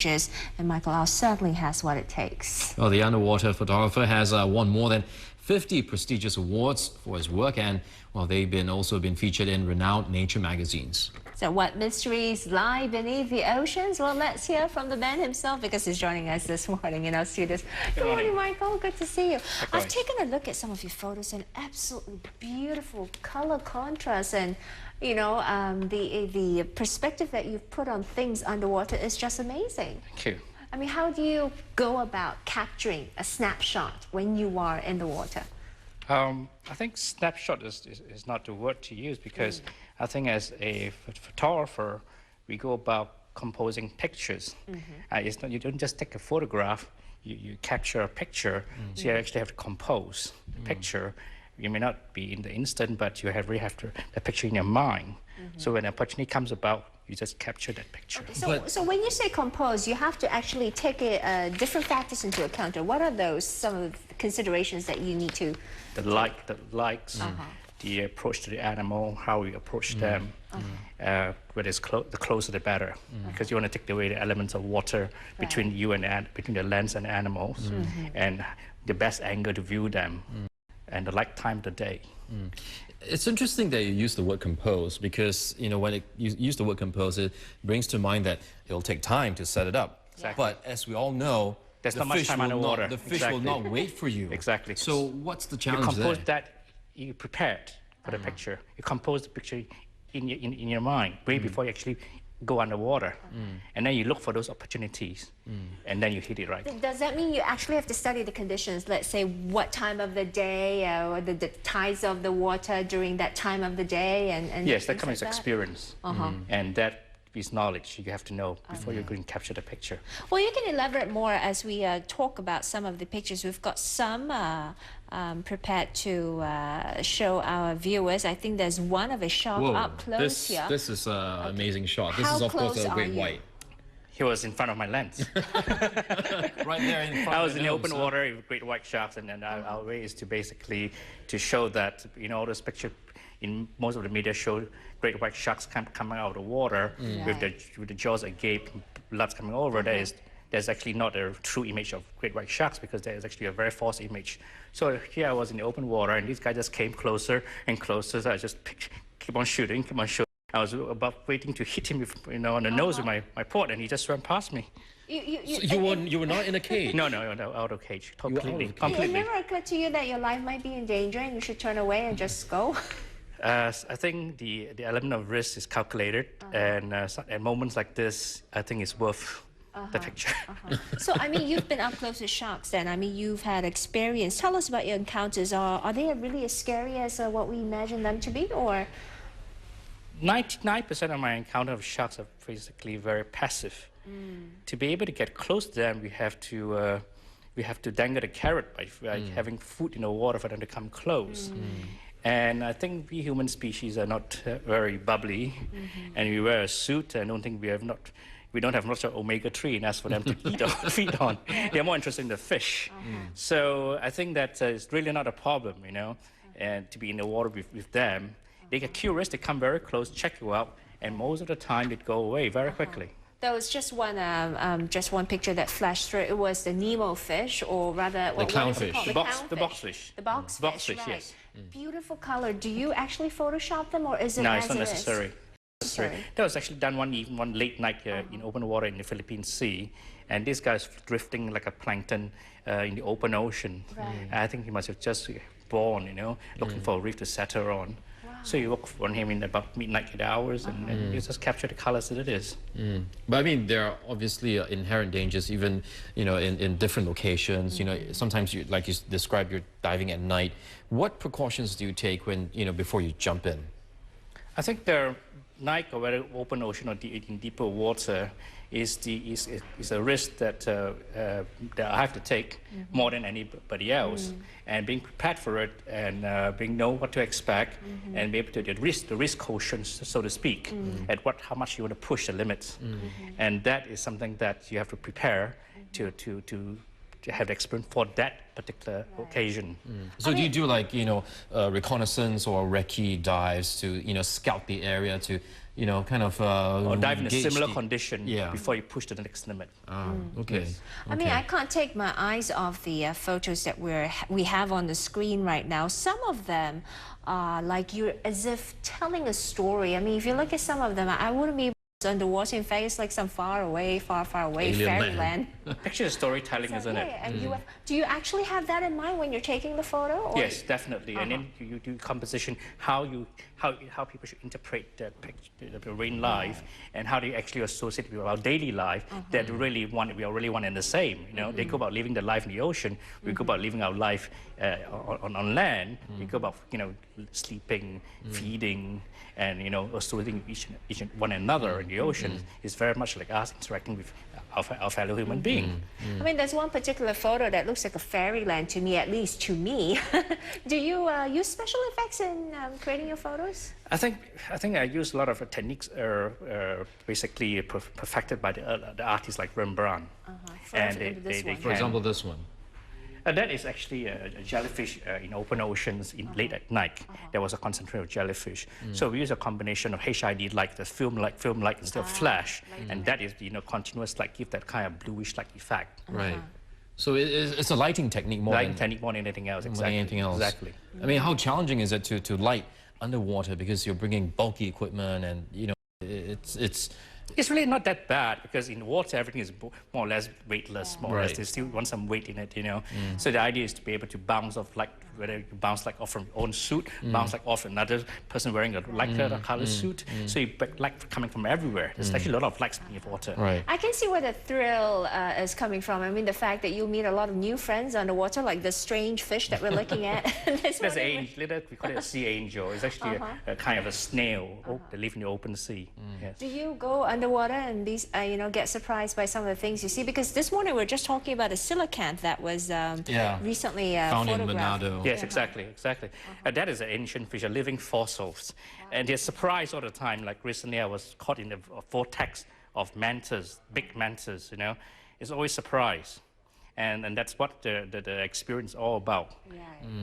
And Michael Lau certainly has what it takes. Well, the underwater photographer has won more than 50 prestigious awards for his work, and well, they've also been featured in renowned nature magazines. So what mysteries lie beneath the oceans? Well, let's hear from the man himself because he's joining us this morning in our studios. Good morning, Michael. Good to see you. I've taken a look at some of your photos and absolutely beautiful color contrast, and you know, the perspective that you've put on things underwater is just amazing. Thank you. I mean, how do you go about capturing a snapshot when you are in the water? I think snapshot is not the word to use, because I think as a photographer, we go about composing pictures. It's not, you don't just take a photograph, you capture a picture, so you actually have to compose the picture. You may not be in the instant, but you really have the picture in your mind. So when an opportunity comes about, you just capture that picture. Okay, so when you say compose, you have to actually take different factors into account. What are some of the considerations that you need to? The likes, the approach to the animal, how you approach them. Whether it's the closer the better, because you want to take away the elements of water between you and between the lens and animals, and the best angle to view them. And the light time of the day. It's interesting that you use the word compose, because you know when you use the word compose, it brings to mind that it'll take time to set it up. Exactly. But as we all know, there's not much time underwater. The fish will not wait for you. Exactly. So what's the challenge there? You compose there? that, you prepared for the picture. You compose the picture in your mind way before you actually go underwater, and then you look for those opportunities, and then you hit it right. Does that mean you actually have to study the conditions? Let's say what time of the day, or the tides of the water during that time of the day, and yes, that comes with experience, and that is knowledge you have to know before you're going to capture the picture. Well, you can elaborate more as we talk about some of the pictures. We've got some prepared to show our viewers. I think there's one of a shark up close here. This is an amazing shot. This is, of course, a great white. He was in front of my lens. Right there in front. I was in the open water with great white sharks, and then our way is to basically show that, you know, this picture in most of the media show great white sharks coming out of the water with the jaws agape, blood coming over. There's actually not a true image of great white sharks, because there is actually a very false image. So here I was in the open water, and these guys just came closer and closer. So I just keep on shooting. I was about waiting to hit him, on the nose with my port, and he just ran past me. You were not in a cage? No, out of cage, completely. It never occurred to you that your life might be in danger and you should turn away and just go? I think the element of risk is calculated, and at moments like this, I think it's worth the picture. So, I mean, you've been up close with sharks then. I mean, you've had experience. Tell us about your encounters. Are they really as scary as what we imagine them to be, or? 99% of my encounter of sharks are basically very passive. To be able to get close to them, we have to dangle the carrot by having food in the water for them to come close. And I think we human species are not very bubbly, and we wear a suit. I don't think we don't have much of omega-3 and ask for them to eat or feed on. They're more interested in the fish. So I think that it's really not a problem, and to be in the water with them. They get curious, they come very close, check you out, and most of the time it go away very quickly. There was just one picture that flashed through. It was the Nemo fish, or rather, the clownfish. The boxfish. The boxfish, right. Yes. Beautiful color. Do you actually Photoshop them, or is it No, as it's not it necessary. That was actually done one late night in open water in the Philippine Sea, and this guy's drifting like a plankton in the open ocean. I think he must have just born, looking for a reef to settle on. So you look for him in about midnight hours, and you just capture the colors that it is. But I mean, there are obviously inherent dangers, even in different locations. Sometimes like you described, you're diving at night. What precautions do you take when before you jump in? I think the night or whether open ocean or in deeper water is a risk that I have to take more than anybody else, and being prepared for it, and know what to expect, and be able to the risk quotient, so to speak, at how much you want to push the limits, and that is something that you have to prepare to have the experience for that particular occasion. So do you do like reconnaissance or recce dives to scout the area to you know, kind of or dive in a gauge similar the- condition before you push to the next limit. Okay. I mean, I can't take my eyes off the photos that we have on the screen right now. Some of them are like you're as if telling a story. I mean, if you look at some of them, I wouldn't be underwater. In fact, it's like some far away Alien fairyland. Actually, the storytelling, isn't it? And do you actually have that in mind when you're taking the photo? Or? Yes, definitely. And then you do composition, how people should interpret the picture, the marine life, and how they actually associate it with our daily life. That we are really one and the same. You know, they go about living their life in the ocean. We go about living our life on land. We go about sleeping, feeding, and associating each one another in the ocean. Is very much like us interacting with our fellow human being. I mean, there's one particular photo that looks like a fairyland to me, at least to me. Do you use special effects in creating your photos? I think I use a lot of techniques basically perfected by the artists like Rembrandt. For example, this one. That is actually a jellyfish in open oceans late at night. There was a concentration of jellyfish. So we use a combination of HID light, the film light instead of flash, and that is continuous light, give that kind of bluish light effect. Right. So it's a lighting technique more than anything else. Exactly. More than anything else. Exactly. I mean, how challenging is it to light underwater because you're bringing bulky equipment and It's really not that bad because in water everything is more or less weightless, more or less. They still want some weight in it, So the idea is to be able to bounce off whether you bounce off from your own suit, bounce off another person wearing a lighter color suit. So you light coming from everywhere. There's actually a lot of lights in water. Right. I can see where the thrill is coming from. I mean, the fact that you meet a lot of new friends underwater, like the strange fish that we're looking at. There's an angel, we call it a sea angel. It's actually a kind of a snail that live in the open sea. Yes. Do you go underwater and get surprised by some of the things you see? Because this morning we were just talking about a coelacanth that was recently found in photographed. Manado. Yes, exactly. That is an ancient fish, a living fossils. And they're surprised all the time. Like recently I was caught in a vortex of mantas, big mantas, It's always surprise. And that's what the experience is all about.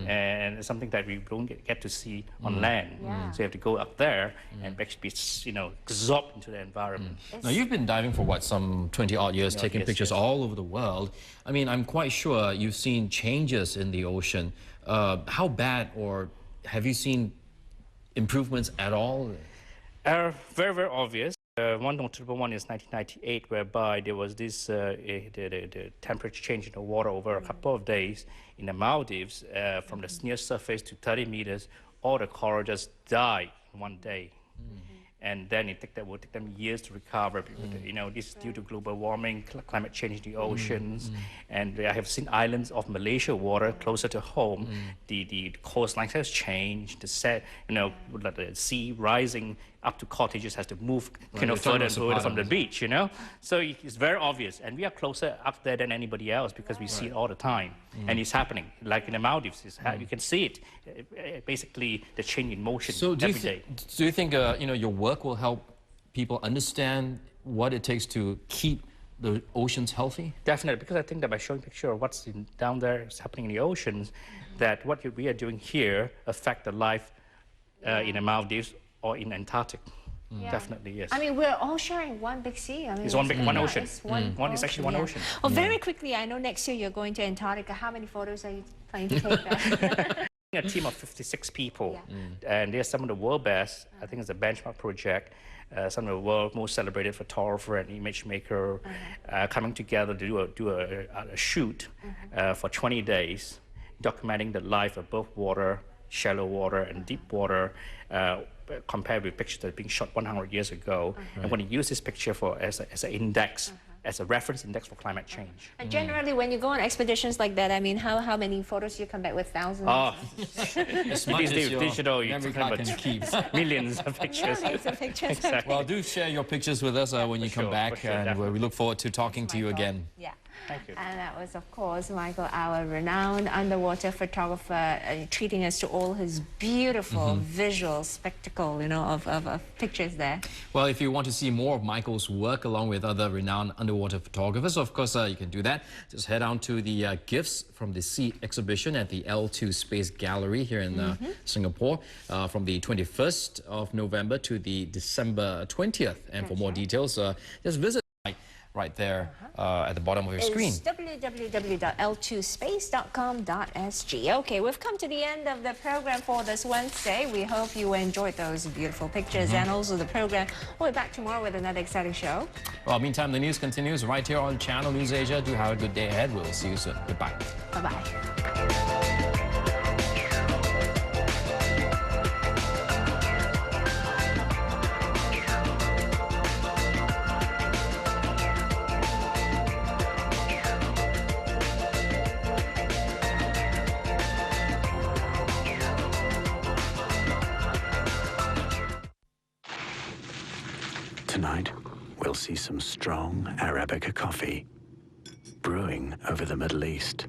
And it's something that we don't get to see on land. So you have to go up there and actually be, absorbed into the environment. Now, you've been diving for what, some 20-odd years, taking pictures all over the world. I mean, I'm quite sure you've seen changes in the ocean. How bad, or have you seen improvements at all? Very, very obvious. One notable one is 1998, whereby there was this the temperature change in the water over a couple of days in the Maldives, from the near surface to 30 meters. All the coral just died in one day. And then it will take them years to recover. This is due to global warming, climate change in the oceans. And I have seen islands of Malaysia water closer to home. The coastline has changed. The sea rising up to cottages has to move further and further from the beach, So it's very obvious. And we are closer up there than anybody else because we see it all the time. And it's happening. Like in the Maldives, you can see it. Basically, the change in motion every day. Do you think your work will help people understand what it takes to keep the oceans healthy? Definitely, because I think that by showing a picture of what's down there is happening in the oceans, that what we are doing here affect the life in the Maldives or in Antarctic. Definitely, yes. I mean, we're all sharing one big sea. I mean, it's one ocean. It's actually one ocean. Well, very quickly, I know next year you're going to Antarctica. How many photos are you planning to take there? A team of 56 people, and they're some of the world best. I think it's a benchmark project. Some of the world's most celebrated photographer and image maker coming together to do a shoot for 20 days, documenting the life above water, shallow water, and deep water, compared with pictures that are being shot 100 years ago. And when you use this picture as an index, as a reference index for climate change. And generally, when you go on expeditions like that, I mean, how many photos do you come back with? Thousands? As much as your digital, you memory card can keep. Millions of pictures. Millions of pictures. Exactly. Well, do share your pictures with us when you come back, and we look forward to talking to you again. Yeah. Thank you. And that was, of course, Michael, our renowned underwater photographer, treating us to all his beautiful visual spectacle, you know, of pictures there. Well, if you want to see more of Michael's work along with other renowned underwater photographers, of course, you can do that. Just head on to the Gifts from the Sea exhibition at the L2 Space Gallery here in Singapore from the 21st of November to the December 20th. And for more details, just visit right there at the bottom of your screen. It's www.l2space.com.sg. Okay, we've come to the end of the program for this Wednesday. We hope you enjoyed those beautiful pictures and also the program. We'll be back tomorrow with another exciting show. Well, meantime, the news continues right here on Channel News Asia. Do have a good day ahead. We'll see you soon. Goodbye. Bye-bye. Tonight, we'll see some strong Arabica coffee brewing over the Middle East.